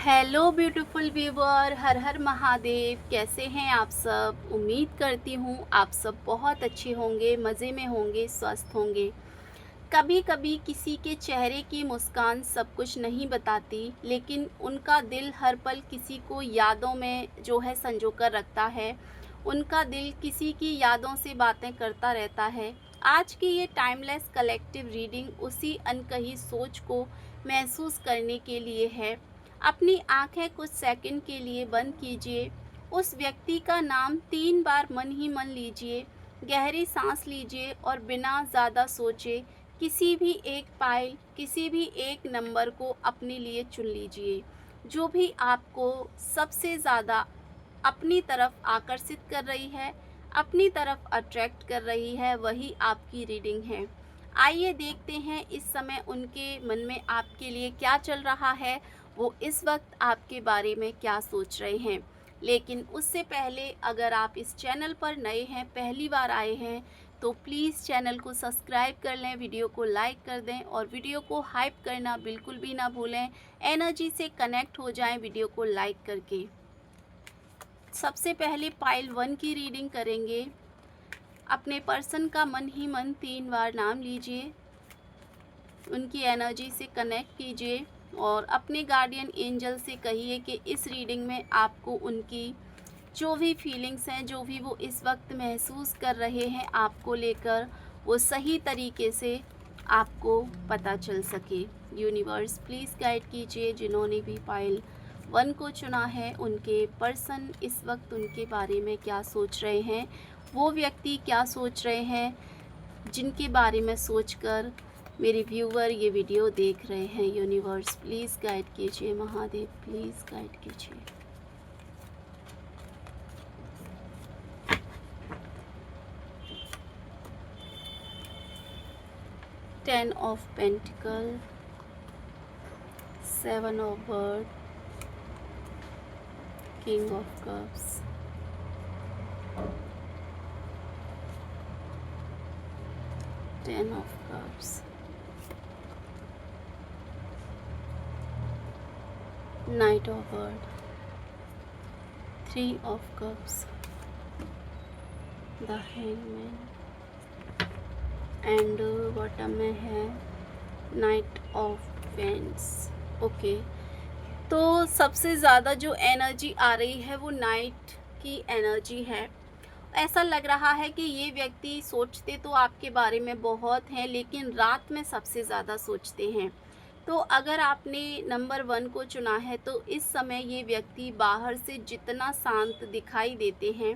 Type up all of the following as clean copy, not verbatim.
Hello beautiful viewer, हर हर महादेव। कैसे हैं आप सब? उम्मीद करती हूँ आप सब बहुत अच्छे होंगे, मज़े में होंगे, स्वस्थ होंगे। कभी कभी किसी के चेहरे की मुस्कान सब कुछ नहीं बताती, लेकिन उनका दिल हर पल किसी को यादों में जो है संजो कर रखता है। उनका दिल किसी की यादों से बातें करता रहता है। आज की ये टाइमलेस कलेक्टिव रीडिंग उसी अनकही सोच को महसूस करने के लिए है। अपनी आंखें कुछ सेकंड के लिए बंद कीजिए। उस व्यक्ति का नाम 3 बार मन ही मन लीजिए। गहरी सांस लीजिए और बिना ज़्यादा सोचे किसी भी एक फाइल, किसी भी एक नंबर को अपने लिए चुन लीजिए। जो भी आपको सबसे ज़्यादा अपनी तरफ आकर्षित कर रही है, अपनी तरफ अट्रैक्ट कर रही है, वही आपकी रीडिंग है। आइए देखते हैं इस समय उनके मन में आपके लिए क्या चल रहा है, वो इस वक्त आपके बारे में क्या सोच रहे हैं। लेकिन उससे पहले अगर आप इस चैनल पर नए हैं, पहली बार आए हैं, तो प्लीज़ चैनल को सब्सक्राइब कर लें, वीडियो को लाइक कर दें और वीडियो को हाइप करना बिल्कुल भी ना भूलें। एनर्जी से कनेक्ट हो जाएं वीडियो को लाइक करके। सबसे पहले पाइल 1 की रीडिंग करेंगे। अपने पर्सन का मन ही मन 3 बार नाम लीजिए, उनकी एनर्जी से कनेक्ट कीजिए और अपने गार्डियन एंजल से कहिए कि इस रीडिंग में आपको उनकी जो भी फीलिंग्स हैं, जो भी वो इस वक्त महसूस कर रहे हैं आपको लेकर, वो सही तरीके से आपको पता चल सके। यूनिवर्स प्लीज़ गाइड कीजिए जिन्होंने भी पाइल 1 को चुना है, उनके पर्सन इस वक्त उनके बारे में क्या सोच रहे हैं, वो व्यक्ति क्या सोच रहे हैं जिनके बारे में सोचकर मेरे व्यूअर ये वीडियो देख रहे हैं। यूनिवर्स प्लीज़ गाइड कीजिए, महादेव प्लीज़ गाइड कीजिए। Ten of Pentacle, Seven of Words, King of Cups, Ten of Cups, Knight of Words, Three of Cups, The Hangman, and bottom में है नाइट ऑफ वेंस। ओके, तो सबसे ज़्यादा जो energy आ रही है वो नाइट की एनर्जी है। ऐसा लग रहा है कि ये व्यक्ति सोचते तो आपके बारे में बहुत हैं, लेकिन रात में सबसे ज़्यादा सोचते हैं। तो अगर आपने नंबर 1 को चुना है, तो इस समय ये व्यक्ति बाहर से जितना शांत दिखाई देते हैं,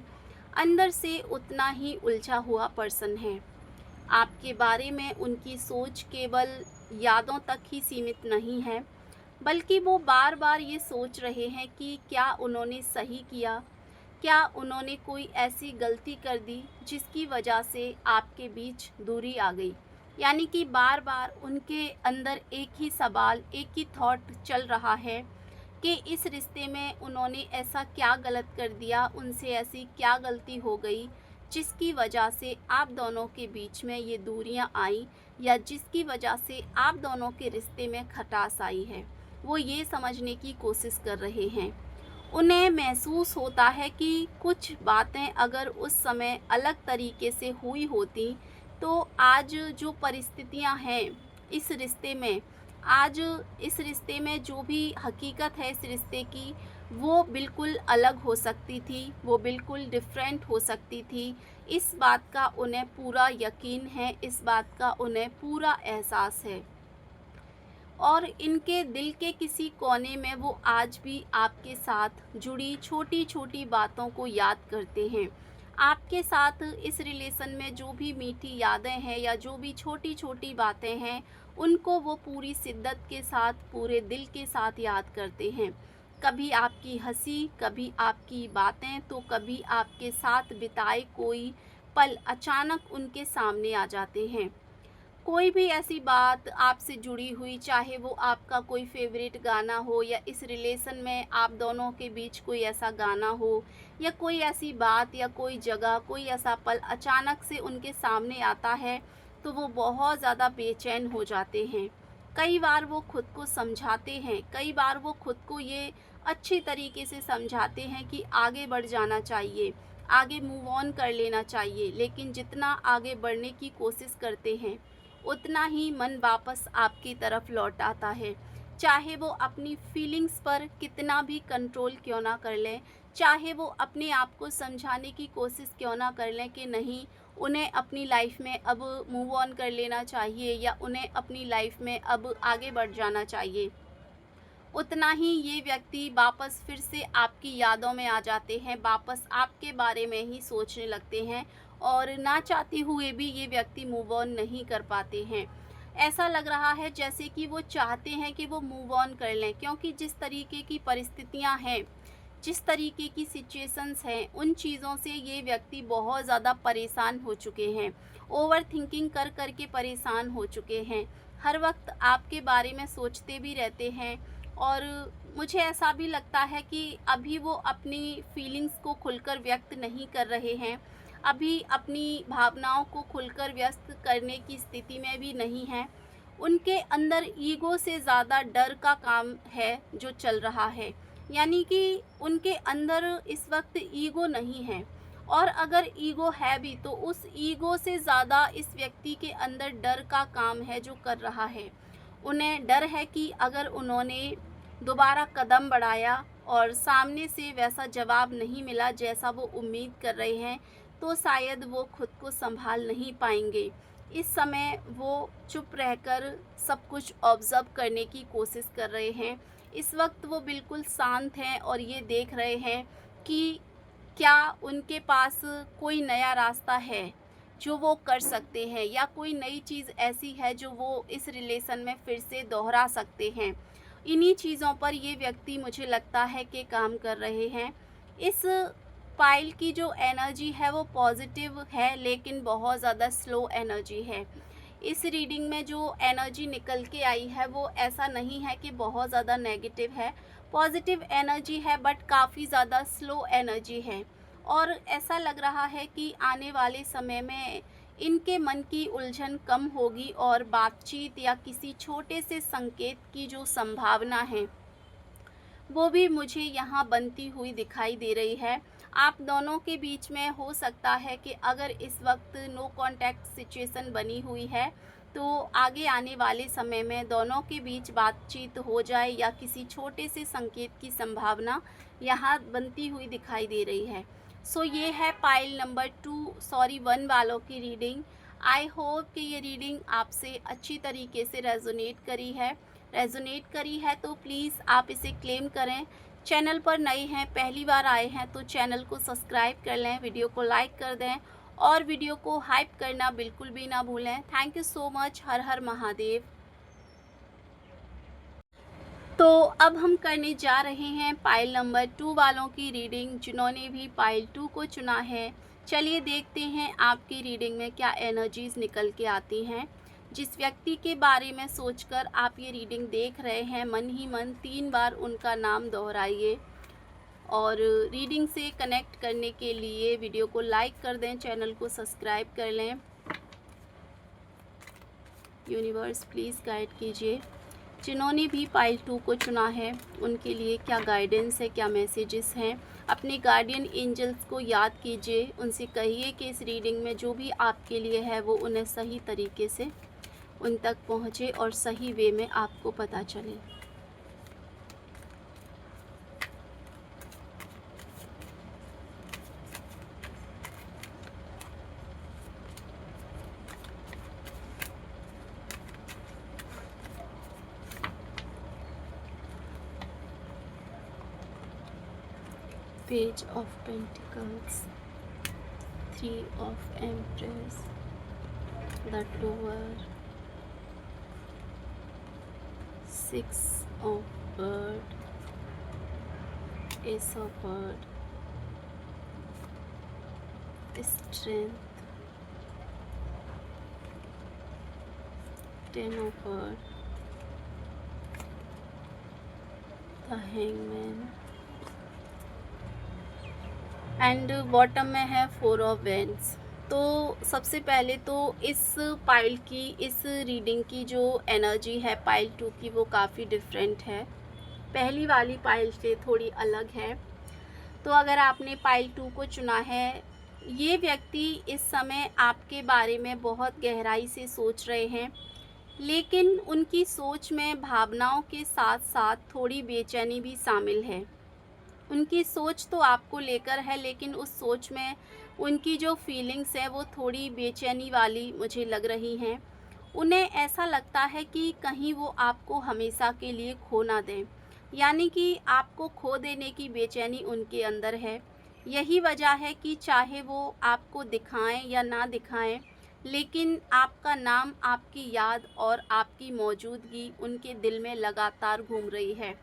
अंदर से उतना ही उलझा हुआ पर्सन है। आपके बारे में उनकी सोच केवल यादों तक ही सीमित नहीं है, बल्कि वो बार बार ये सोच रहे हैं कि क्या उन्होंने सही किया, क्या उन्होंने कोई ऐसी गलती कर दी जिसकी वजह से आपके बीच दूरी आ गई। यानी कि बार बार उनके अंदर एक ही सवाल, एक ही थॉट चल रहा है कि इस रिश्ते में उन्होंने ऐसा क्या गलत कर दिया, उनसे ऐसी क्या गलती हो गई जिसकी वजह से आप दोनों के बीच में ये दूरियां आई, या जिसकी वजह से आप दोनों के रिश्ते में खटास आई है। वो ये समझने की कोशिश कर रहे हैं। उन्हें महसूस होता है कि कुछ बातें अगर उस समय अलग तरीके से हुई होती, तो आज जो परिस्थितियां हैं इस रिश्ते में, आज इस रिश्ते में जो भी हकीकत है इस रिश्ते की, वो बिल्कुल अलग हो सकती थी, वो बिल्कुल डिफरेंट हो सकती थी। इस बात का उन्हें पूरा यकीन है, इस बात का उन्हें पूरा एहसास है और इनके दिल के किसी कोने में वो आज भी आपके साथ जुड़ी छोटी छोटी बातों को याद करते हैं। आपके साथ इस रिलेशन में जो भी मीठी यादें हैं या जो भी छोटी छोटी बातें हैं, उनको वो पूरी शिद्दत के साथ, पूरे दिल के साथ याद करते हैं। कभी आपकी हंसी, कभी आपकी बातें, तो कभी आपके साथ बिताए कोई पल अचानक उनके सामने आ जाते हैं। कोई भी ऐसी बात आपसे जुड़ी हुई, चाहे वो आपका कोई फेवरेट गाना हो, या इस रिलेशन में आप दोनों के बीच कोई ऐसा गाना हो, या कोई ऐसी बात या कोई जगह, कोई ऐसा पल अचानक से उनके सामने आता है, तो वो बहुत ज़्यादा बेचैन हो जाते हैं। कई बार वो खुद को समझाते हैं, कई बार वो खुद को ये अच्छी तरीके से समझाते हैं कि आगे बढ़ जाना चाहिए, आगे मूव ऑन कर लेना चाहिए, लेकिन जितना आगे बढ़ने की कोशिश करते हैं उतना ही मन वापस आपकी तरफ लौट आता है। चाहे वो अपनी फीलिंग्स पर कितना भी कंट्रोल क्यों ना कर लें, चाहे वो अपने आप को समझाने की कोशिश क्यों ना कर लें कि नहीं, उन्हें अपनी लाइफ में अब मूव ऑन कर लेना चाहिए या उन्हें अपनी लाइफ में अब आगे बढ़ जाना चाहिए, उतना ही ये व्यक्ति वापस फिर से आपकी यादों में आ जाते हैं, वापस आपके बारे में ही सोचने लगते हैं और ना चाहते हुए भी ये व्यक्ति मूव ऑन नहीं कर पाते हैं। ऐसा लग रहा है जैसे कि वो चाहते हैं कि वो मूव ऑन कर लें, क्योंकि जिस तरीके की परिस्थितियां हैं, जिस तरीके की सिचुएशंस हैं, उन चीज़ों से ये व्यक्ति बहुत ज़्यादा परेशान हो चुके हैं, ओवर थिंकिंग कर कर के परेशान हो चुके हैं, हर वक्त आपके बारे में सोचते भी रहते हैं। और मुझे ऐसा भी लगता है कि अभी वो अपनी फीलिंग्स को खुलकर व्यक्त नहीं कर रहे हैं, अभी अपनी भावनाओं को खुलकर व्यक्त करने की स्थिति में भी नहीं हैं। उनके अंदर ईगो से ज़्यादा डर का काम है जो चल रहा है, यानी कि उनके अंदर इस वक्त ईगो नहीं है, और अगर ईगो है भी तो उस ईगो से ज़्यादा इस व्यक्ति के अंदर डर का काम है जो कर रहा है। उन्हें डर है कि अगर उन्होंने दोबारा कदम बढ़ाया और सामने से वैसा जवाब नहीं मिला जैसा वो उम्मीद कर रहे हैं, तो शायद वो खुद को संभाल नहीं पाएंगे। इस समय वो चुप रहकर सब कुछ ऑब्ज़र्व करने की कोशिश कर रहे हैं। इस वक्त वो बिल्कुल शांत हैं और ये देख रहे हैं कि क्या उनके पास कोई नया रास्ता है जो वो कर सकते हैं, या कोई नई चीज़ ऐसी है जो वो इस रिलेशन में फिर से दोहरा सकते हैं। इन्हीं चीज़ों पर ये व्यक्ति मुझे लगता है कि काम कर रहे हैं। इस पाइल की जो एनर्जी है वो पॉजिटिव है, लेकिन बहुत ज़्यादा स्लो एनर्जी है। इस रीडिंग में जो एनर्जी निकल के आई है वो ऐसा नहीं है कि बहुत ज़्यादा नेगेटिव है, पॉजिटिव एनर्जी है, बट काफ़ी ज़्यादा स्लो एनर्जी है। और ऐसा लग रहा है कि आने वाले समय में इनके मन की उलझन कम होगी और बातचीत या किसी छोटे से संकेत की जो संभावना है वो भी मुझे यहाँ बनती हुई दिखाई दे रही है। आप दोनों के बीच में हो सकता है कि अगर इस वक्त नो कांटेक्ट सिचुएशन बनी हुई है, तो आगे आने वाले समय में दोनों के बीच बातचीत हो जाए या किसी छोटे से संकेत की संभावना यहाँ बनती हुई दिखाई दे रही है। सो ये है पाइल नंबर 1 वालों की रीडिंग। आई होप कि ये रीडिंग आपसे अच्छी तरीके से रेजोनेट करी है तो प्लीज़ आप इसे क्लेम करें। चैनल पर नए हैं, पहली बार आए हैं तो चैनल को सब्सक्राइब कर लें, वीडियो को लाइक कर दें और वीडियो को हाइप करना बिल्कुल भी ना भूलें। Thank you so much. हर हर महादेव। तो अब हम करने जा रहे हैं पाइल नंबर 2 वालों की रीडिंग, जिन्होंने भी पाइल 2 को चुना है। चलिए देखते हैं आपकी रीडिंग में क्या एनर्जीज़ निकल के आती हैं। जिस व्यक्ति के बारे में सोचकर आप ये रीडिंग देख रहे हैं, मन ही मन 3 बार उनका नाम दोहराइए और रीडिंग से कनेक्ट करने के लिए वीडियो को लाइक कर दें, चैनल को सब्सक्राइब कर लें। यूनिवर्स प्लीज़ गाइड कीजिए। जिन्होंने भी पाइल 2 को चुना है उनके लिए क्या गाइडेंस है, क्या मैसेजेस हैं। अपने गार्डियन एंजल्स को याद कीजिए, उनसे कहिए कि इस रीडिंग में जो भी आपके लिए है वो उन्हें सही तरीके से उन तक पहुँचे और सही वे में आपको पता चले। Page of Pentacles, 3 of Empress, the Tower, 6 of Bird, Ace of Bird, Strength, 10 of Bird, the Hangman, and bottom में है 4 ऑफ वेंड्स। तो सबसे पहले तो इस पाइल की, इस रीडिंग की जो एनर्जी है पाइल 2 की, वो काफ़ी डिफरेंट है, पहली वाली पाइल से थोड़ी अलग है। तो अगर आपने पाइल 2 को चुना है, ये व्यक्ति इस समय आपके बारे में बहुत गहराई से सोच रहे हैं, लेकिन उनकी सोच में भावनाओं के साथ-साथ थोड़ी बेचैनी भी शामिल है। उनकी सोच तो आपको लेकर है, लेकिन उस सोच में उनकी जो फीलिंग्स हैं वो थोड़ी बेचैनी वाली मुझे लग रही हैं। उन्हें ऐसा लगता है कि कहीं वो आपको हमेशा के लिए खो ना दें, यानी कि आपको खो देने की बेचैनी उनके अंदर है। यही वजह है कि चाहे वो आपको दिखाएं या ना दिखाएं, लेकिन आपका नाम, आपकी याद और आपकी मौजूदगी उनके दिल में लगातार घूम रही है।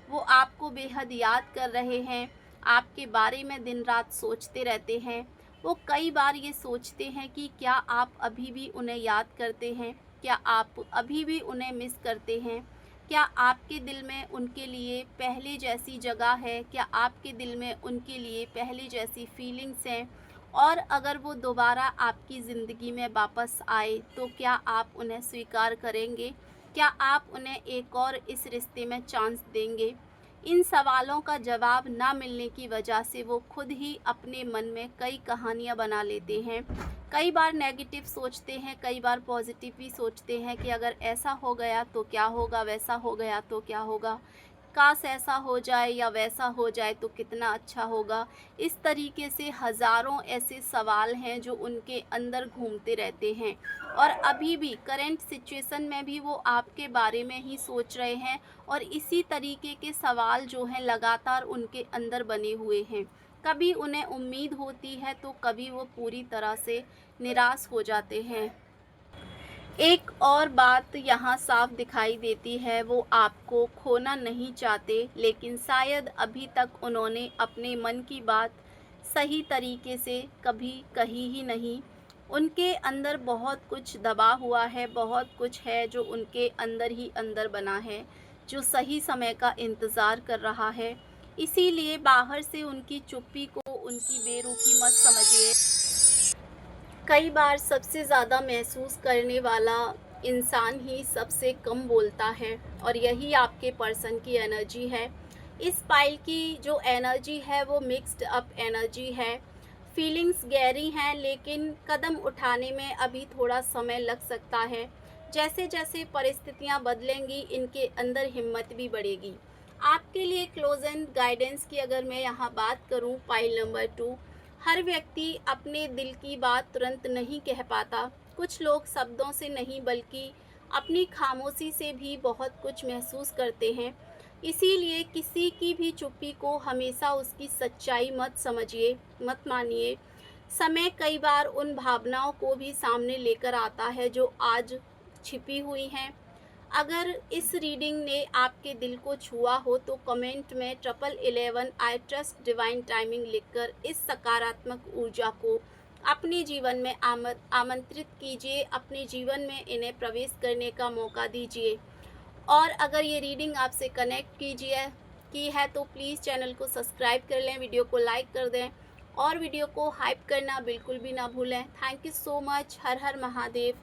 वो आपको बेहद याद कर रहे हैं, आपके बारे में दिन-रात सोचते रहते हैं। वो कई बार ये सोचते हैं कि क्या आप अभी भी उन्हें याद करते हैं? क्या आप अभी भी उन्हें मिस करते हैं? क्या आपके दिल में उनके लिए पहले जैसी जगह है? क्या आपके दिल में उनके लिए पहले जैसी फीलिंग्स हैं? और अगर वो दोबारा आपकी ज़िंदगी में वापस आए, तो क्या आप उन्हें स्वीकार करेंगे? क्या आप उन्हें एक और इस रिश्ते में चांस देंगे? इन सवालों का जवाब ना मिलने की वजह से वो खुद ही अपने मन में कई कहानियाँ बना लेते हैं। कई बार नेगेटिव सोचते हैं, कई बार पॉजिटिव भी सोचते हैं कि अगर ऐसा हो गया तो क्या होगा, वैसा हो गया तो क्या होगा, काश ऐसा हो जाए या वैसा हो जाए तो कितना अच्छा होगा। इस तरीके से हज़ारों ऐसे सवाल हैं जो उनके अंदर घूमते रहते हैं, और अभी भी करंट सिचुएशन में भी वो आपके बारे में ही सोच रहे हैं, और इसी तरीके के सवाल जो हैं लगातार उनके अंदर बने हुए हैं। कभी उन्हें उम्मीद होती है तो कभी वो पूरी तरह से निराश हो जाते हैं। एक और बात यहाँ साफ दिखाई देती है, वो आपको खोना नहीं चाहते, लेकिन शायद अभी तक उन्होंने अपने मन की बात सही तरीके से कभी कही ही नहीं। उनके अंदर बहुत कुछ दबा हुआ है, बहुत कुछ है जो उनके अंदर ही अंदर बना है, जो सही समय का इंतज़ार कर रहा है। इसीलिए बाहर से उनकी चुप्पी को उनकी बेरुखी मत समझिए। कई बार सबसे ज़्यादा महसूस करने वाला इंसान ही सबसे कम बोलता है, और यही आपके पर्सन की एनर्जी है। इस पाइल की जो एनर्जी है वो मिक्स्ड अप एनर्जी है। फीलिंग्स गहरी हैं, लेकिन कदम उठाने में अभी थोड़ा समय लग सकता है। जैसे जैसे परिस्थितियां बदलेंगी, इनके अंदर हिम्मत भी बढ़ेगी। आपके लिए क्लोज एंड गाइडेंस की अगर मैं यहाँ बात करूँ, पाइल नंबर 2, हर व्यक्ति अपने दिल की बात तुरंत नहीं कह पाता। कुछ लोग शब्दों से नहीं, बल्कि अपनी खामोशी से भी बहुत कुछ महसूस करते हैं। इसीलिए किसी की भी चुप्पी को हमेशा उसकी सच्चाई मत समझिए, मत मानिए। समय कई बार उन भावनाओं को भी सामने लेकर आता है जो आज छिपी हुई हैं। अगर इस रीडिंग ने आपके दिल को छुआ हो तो कमेंट में 1111 आई ट्रस्ट डिवाइन टाइमिंग लिखकर इस सकारात्मक ऊर्जा को अपने जीवन में आमंत्रित कीजिए, अपने जीवन में इन्हें प्रवेश करने का मौका दीजिए। और अगर ये रीडिंग आपसे कनेक्ट की है तो प्लीज़ चैनल को सब्सक्राइब कर लें, वीडियो को लाइक कर दें, और वीडियो को हाइप करना बिल्कुल भी ना भूलें। Thank you so much. हर हर महादेव।